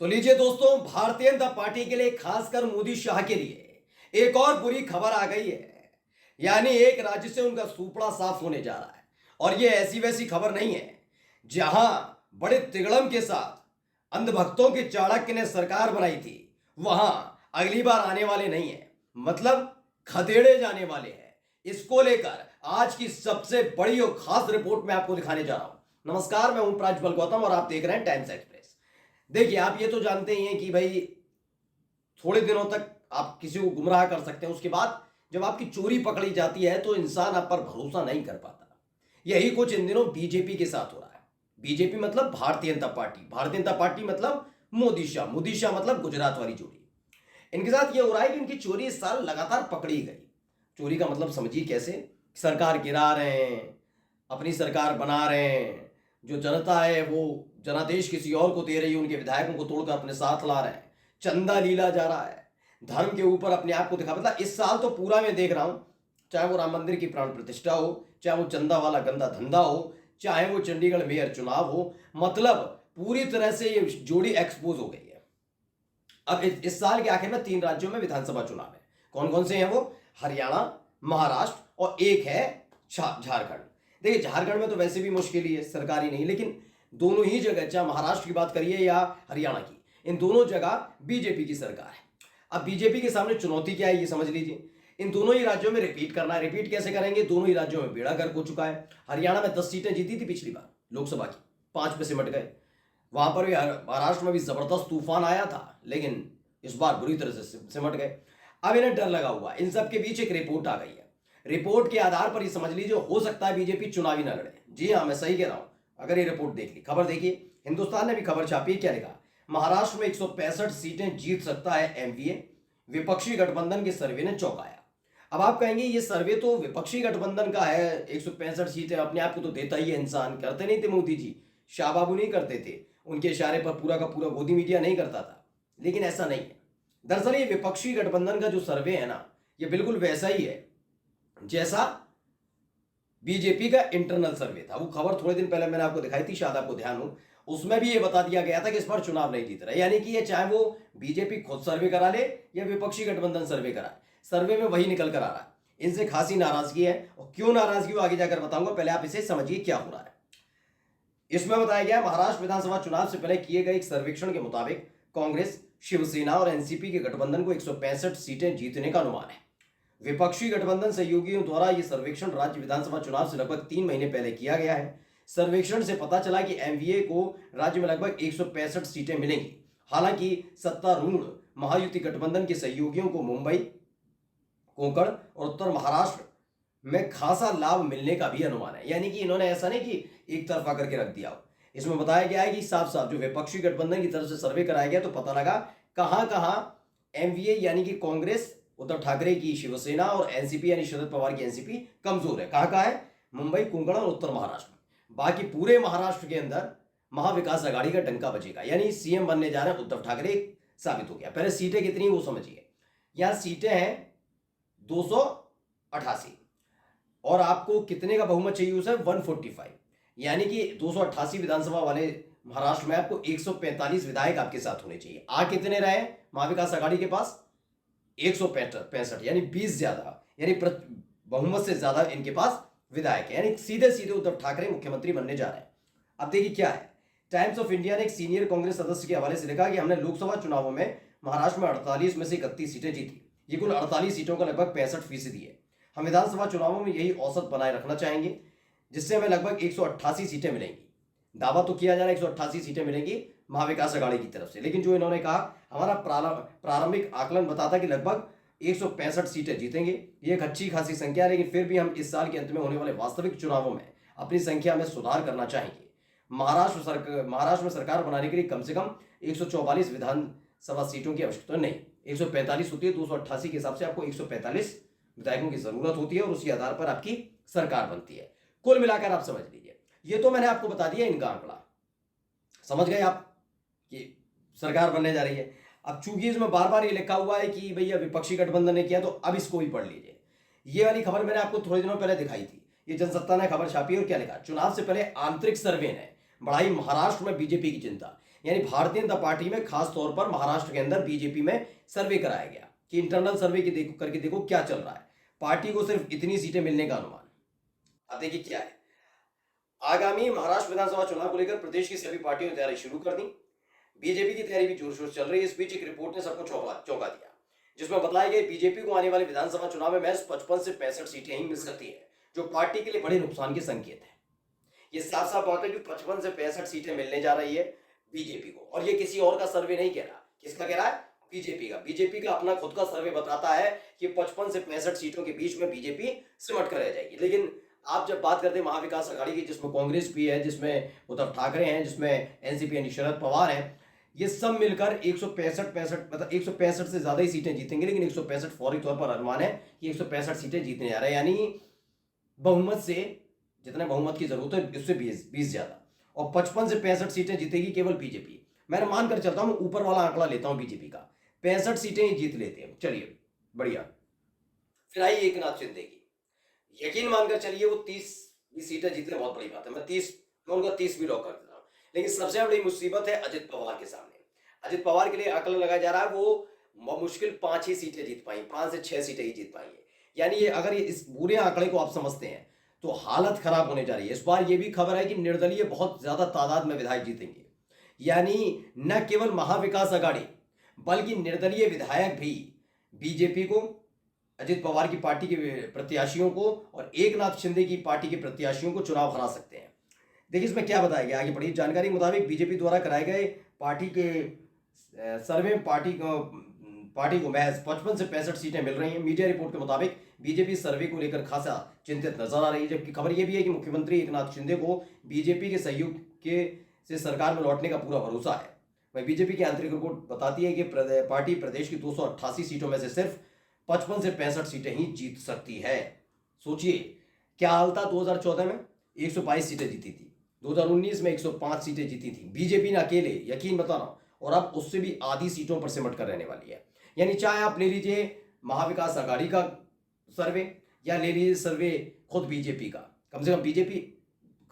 तो लीजिए दोस्तों, भारतीय जनता पार्टी के लिए, खासकर मोदी शाह के लिए एक और बुरी खबर आ गई है। यानी एक राज्य से उनका सूपड़ा साफ होने जा रहा है। और ये ऐसी वैसी खबर नहीं है। जहां बड़े तिगड़म के साथ अंधभक्तों के चाणक्य ने सरकार बनाई थी, वहां अगली बार आने वाले नहीं है, मतलब खदेड़े जाने वाले हैं। इसको लेकर आज की सबसे बड़ी और खास रिपोर्ट मैं आपको दिखाने जा रहा हूं। नमस्कार, मैं हूं प्राज्वल गौतम और आप देख रहे हैं टाइम्स एक्सप्रेस। देखिए, आप ये तो जानते ही हैं कि भाई थोड़े दिनों तक आप किसी को गुमराह कर सकते हैं, उसके बाद जब आपकी चोरी पकड़ी जाती है तो इंसान आप पर भरोसा नहीं कर पाता। यही कुछ इन दिनों बीजेपी के साथ हो रहा है। बीजेपी मतलब भारतीय जनता पार्टी, भारतीय जनता पार्टी मतलब मोदी शाह मतलब गुजरात वाली जोड़ी। इनके साथ ये हो रहा है कि इनकी चोरी इस साल लगातार पकड़ी गई। चोरी का मतलब समझिए कैसे। सरकार गिरा रहे हैं, अपनी सरकार बना रहे हैं, जो जनता है वो जनादेश किसी और को दे रही है, उनके विधायकों को तोड़कर अपने साथ ला रहे हैं, चंदा लीला जा रहा है, धर्म के ऊपर अपने आप को दिखा। मतलब इस साल तो पूरा मैं देख रहा हूं, चाहे वो राम मंदिर की प्राण प्रतिष्ठा हो, चाहे वो चंदा वाला गंदा धंधा हो, चाहे वो चंडीगढ़ मेयर चुनाव हो, मतलब पूरी तरह से ये जोड़ी एक्सपोज हो गई है। अब इस साल के आखिर में 3 राज्यों में विधानसभा चुनाव है। कौन कौन से हैं वो? हरियाणा, महाराष्ट्र और एक है झारखंड। देखिए, झारखंड में तो वैसे भी मुश्किल ही है, सरकारी नहीं, लेकिन दोनों ही जगह, चाहे महाराष्ट्र की बात करिए या हरियाणा की, इन दोनों जगह बीजेपी की सरकार है। अब बीजेपी के सामने चुनौती क्या है ये समझ लीजिए। इन दोनों ही राज्यों में रिपीट करना है। रिपीट कैसे करेंगे? दोनों ही राज्यों में बेड़ा गर्क हो चुका है। हरियाणा में 10 सीटें जीती थी पिछली बार लोकसभा की, 5 पे सिमट गए। वहां पर भी महाराष्ट्र में भी जबरदस्त तूफान आया था, लेकिन इस बार बुरी तरह से सिमट गए। अब इन्हें डर लगा हुआ। इन सब के बीच एक रिपोर्ट आ गई है। रिपोर्ट के आधार पर ये समझ लीजिए हो सकता है बीजेपी चुनावी न लड़े। जी हाँ, मैं सही कह रहा हूं। अगर ये रिपोर्ट देख ली, खबर देखिए, हिंदुस्तान ने भी खबर छापी है। क्या लिखा? महाराष्ट्र में 165 सीटें जीत सकता है एमवीए, विपक्षी गठबंधन के सर्वे ने चौंकाया। अब आप कहेंगे ये सर्वे तो विपक्षी गठबंधन का है, 165 सीटें अपने आप को तो देता ही है इंसान। करते नहीं थे मोदी जी, शाह बाबू नहीं करते थे, उनके इशारे पर पूरा का पूरा गोदी मीडिया नहीं करता था। लेकिन ऐसा नहीं है। दरअसल ये विपक्षी गठबंधन का जो सर्वे है ना, ये बिल्कुल वैसा ही है जैसा बीजेपी का इंटरनल सर्वे था। वो खबर थोड़े दिन पहले मैंने आपको दिखाई थी, शायद आपको ध्यान हो। उसमें भी ये बता दिया गया था कि इस बार चुनाव नहीं जीत रहा। यानी कि ये चाहे वो बीजेपी खुद सर्वे करा ले या विपक्षी गठबंधन सर्वे कराए, सर्वे में वही निकल कर आ रहा है। इनसे खासी नाराजगी है, और क्यों नाराजगी हो आगे जाकर बताऊंगा। पहले आप इसे समझिए क्या हो रहा है। इसमें बताया गया महाराष्ट्र विधानसभा चुनाव से पहले किए गए एक सर्वेक्षण के मुताबिक कांग्रेस, शिवसेना और एनसीपी के गठबंधन को 165 सीटें जीतने का अनुमान है। विपक्षी गठबंधन सहयोगियों द्वारा यह सर्वेक्षण राज्य विधानसभा चुनाव से लगभग 3 महीने पहले किया गया है। सर्वेक्षण से पता चला कि एमवीए को राज्य में लगभग 165 सीटें मिलेंगी। हालांकि सत्तारूढ़ महायुति गठबंधन के सहयोगियों को मुंबई, कोंकण और उत्तर महाराष्ट्र में खासा लाभ मिलने का भी अनुमान है। यानी कि इन्होंने ऐसा नहीं कि एक तरफा करके रख दिया हो। इसमें बताया गया है कि साफ साफ जो विपक्षी गठबंधन की तरफ से सर्वे कराया गया तो पता लगा कहां कहां एमवीए यानी कि कांग्रेस, उद्धव ठाकरे की शिवसेना और एनसीपी यानी शरद पवार की एनसीपी कमजोर है। कहां कहां है? मुंबई, कोंकण और उत्तर महाराष्ट्र में। बाकी पूरे महाराष्ट्र के अंदर महाविकास आघाड़ी का डंका बजेगा। यानी सीएम बनने जा रहे हैं उद्धव ठाकरे, साबित हो गया। पहले सीटें कितनी वो समझिए। यहां सीटें हैं 288, और आपको कितने का बहुमत चाहिए उसे? 145। यानी कि 288 विधानसभा वाले महाराष्ट्र में आपको 145 विधायक आपके साथ होने चाहिए। आ कितने रहे महाविकास आघाड़ी के पास? 165, यानी 20 ज्यादा, यानी बहुमत से ज्यादा इनके पास विधायक है। यानी सीधे सीधे उद्धव ठाकरे मुख्यमंत्री बनने जा रहे हैं। अब देखिए क्या है। टाइम्स ऑफ इंडिया ने एक सीनियर कांग्रेस सदस्य के हवाले से लिखा कि हमने लोकसभा चुनावों में महाराष्ट्र में 48 में से 31 सीटें जीती। ये कुल 48 सीटों का लगभग 65% है। हम विधानसभा चुनावों में यही औसत बनाए रखना चाहेंगे, जिससे हमें लगभग 188 सीटें मिलेंगी। दावा तो किया जा रहा है 188 सीटें मिलेंगी महाविकास आघाड़ी की तरफ से, लेकिन जो इन्होंने कहा, हमारा प्रारंभिक आकलन बताता कि लगभग 165 सीटें जीतेंगे। ये एक अच्छी खासी संख्या है, लेकिन फिर भी हम इस साल के अंत में होने वाले वास्तविक चुनावों में अपनी संख्या में सुधार करना चाहेंगे। महाराष्ट्र में सरकार बनाने के लिए कम से कम 144 विधानसभा सीटों की आवश्यकता नहीं, 145 होती है। 288 के हिसाब से आपको 145 विधायकों की जरूरत होती है, और उसी आधार पर आपकी सरकार बनती है। कुल मिलाकर आप समझ लीजिए, ये तो मैंने आपको बता दिया इनका आंकड़ा। समझ गए आप कि सरकार बनने जा रही है। अब चूंकि इसमें बार बार ये लिखा हुआ है कि भैया विपक्षी गठबंधन ने किया, तो अब इसको भी पढ़ लीजिए। ये वाली खबर मैंने आपको थोड़े दिनों पहले दिखाई थी। ये जनसत्ता ने खबर छापी, और क्या लिखा? चुनाव से पहले आंतरिक सर्वे ने बढ़ाई महाराष्ट्र में बीजेपी की चिंता। यानी भारतीय जनता पार्टी में खास तौर पर महाराष्ट्र के अंदर बीजेपी में सर्वे कराया गया कि इंटरनल सर्वे की देखो करके देखो क्या चल रहा है, पार्टी को सिर्फ इतनी सीटें मिलने का अनुमान। अब देखिए क्या है, आगामी महाराष्ट्र विधानसभा चुनाव को लेकर प्रदेश की सभी पार्टियों ने तैयारी शुरू कर दी। बीजेपी की तैयारी भी जोर शोर से चल रही है। इस बीच एक रिपोर्ट ने सबको चौंका दिया, जिसमें बताया गया बीजेपी को आने वाले विधानसभा चुनाव में महज 55 से 65 सीटें ही मिल सकती है, जो पार्टी के लिए बड़े नुकसान के संकेत है। ये साफ साफ बात है कि 55 से 65 सीटें मिलने जा रही है बीजेपी को, और ये किसी और का सर्वे नहीं कह रहा। किसका कह रहा है? बीजेपी का अपना खुद का सर्वे बताता है कि 55 से 65 सीटों के बीच में बीजेपी सिमट कर रह जाएगी। लेकिन आप जब बात करते हैं महाविकास आघाड़ी की, जिसमें कांग्रेस भी है, जिसमें उद्धव ठाकरे हैं, जिसमें एनसीपी यानी शरद पवार हैं, ये सब मिलकर 165 मतलब 165 से ज्यादा ही सीटें जीतेंगे। लेकिन 165 फौरी तौर पर अनुमान है कि 165 सीटें जीतने जा रहे हैं, यानी बहुमत से जितने बहुमत की जरूरत है इससे 20 ज्यादा, और 55 से 65 सीटें जीतेगी केवल बीजेपी। मैंने मानकर चलता हूं, ऊपर वाला आंकड़ा लेता हूं बीजेपी का, 65 सीटें ही जीत लेते हैं। चलिए बढ़िया। फिर आई एक नाथ शिंदे की, यकीन मानकर चलिए वो 30 सीटें जीतने बहुत बड़ी बात है। मैं उनका 30 भी लॉक कर देता हूं। लेकिन सबसे बड़ी मुसीबत है अजित पवार के सामने। अजित पवार के लिए आकलन लगाया जा रहा है वो मुश्किल 5 ही सीटें जीत पाएंगे, 5 से 6 सीटें ही जीत पाएंगे। यानी ये अगर ये इस पूरे आंकड़े को आप समझते हैं तो हालत खराब होने जा रही है। इस बार ये भी खबर है कि निर्दलीय बहुत ज्यादा तादाद में विधायक जीतेंगे, यानी न केवल महाविकास आघाड़ी बल्कि निर्दलीय विधायक भी बीजेपी को, अजित पवार की पार्टी के प्रत्याशियों को और एक नाथ शिंदे की पार्टी के प्रत्याशियों को चुनाव हरा सकते हैं। देखिए इसमें क्या बताया गया, आगे बढ़िए। जानकारी के मुताबिक बीजेपी द्वारा कराए गए पार्टी के सर्वे में पार्टी को महज 55 से 65 सीटें मिल रही हैं। मीडिया रिपोर्ट के मुताबिक बीजेपी सर्वे को लेकर खासा चिंतित नजर आ रही है, जबकि खबर यह भी है कि मुख्यमंत्री एक नाथ शिंदे को बीजेपी के सहयोग से सरकार में लौटने का पूरा भरोसा है। वहीं बीजेपी की आंतरिक रिपोर्ट बताती है कि पार्टी प्रदेश की 288 सीटों में से सिर्फ 55 से 65 सीटें ही जीत सकती है। सोचिए क्या हाल था 2014 में 122 सीटें जीती थी, 2019 में 105 सीटें जीती थी बीजेपी ने अकेले, यकीन बता रहा हूं, और अब उससे भी आधी सीटों पर सिमट कर रहने वाली है। यानी चाहे आप ले लीजिए महाविकास आघाड़ी का सर्वे या ले लीजिए सर्वे खुद बीजेपी का, कम से कम बीजेपी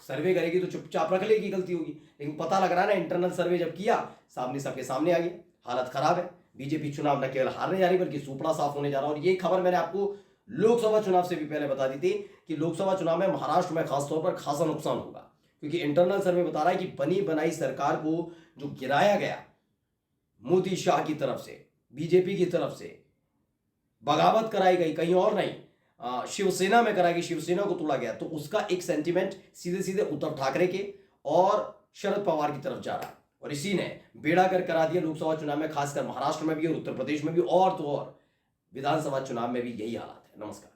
सर्वे करेगी तो चुपचाप रख लेगी, गलती होगी। लेकिन पता लग रहा है ना, इंटरनल सर्वे जब किया सामने सबके सामने आ गया, हालत खराब है। बीजेपी चुनाव न केवल हारने जा रही बल्कि सुपड़ा साफ होने जा रहा है। और ये खबर मैंने आपको लोकसभा चुनाव से भी पहले बता दी थी कि लोकसभा चुनाव में महाराष्ट्र में खासतौर पर खासा नुकसान होगा, क्योंकि इंटरनल सर्वे बता रहा है कि बनी बनाई सरकार को जो गिराया गया मोदी शाह की तरफ से, बीजेपी की तरफ से बगावत कराई गई, कहीं और नहीं, शिवसेना में कराई गई, शिवसेना को तोड़ा गया, तो उसका एक सेंटीमेंट सीधे सीधे उद्धव ठाकरे के और शरद पवार की तरफ जा रहा है। और इसी ने बेड़ा कर करा दिया लोकसभा चुनाव में, खासकर महाराष्ट्र में भी और उत्तर प्रदेश में भी, और तो और विधानसभा चुनाव में भी यही हालात है। नमस्कार।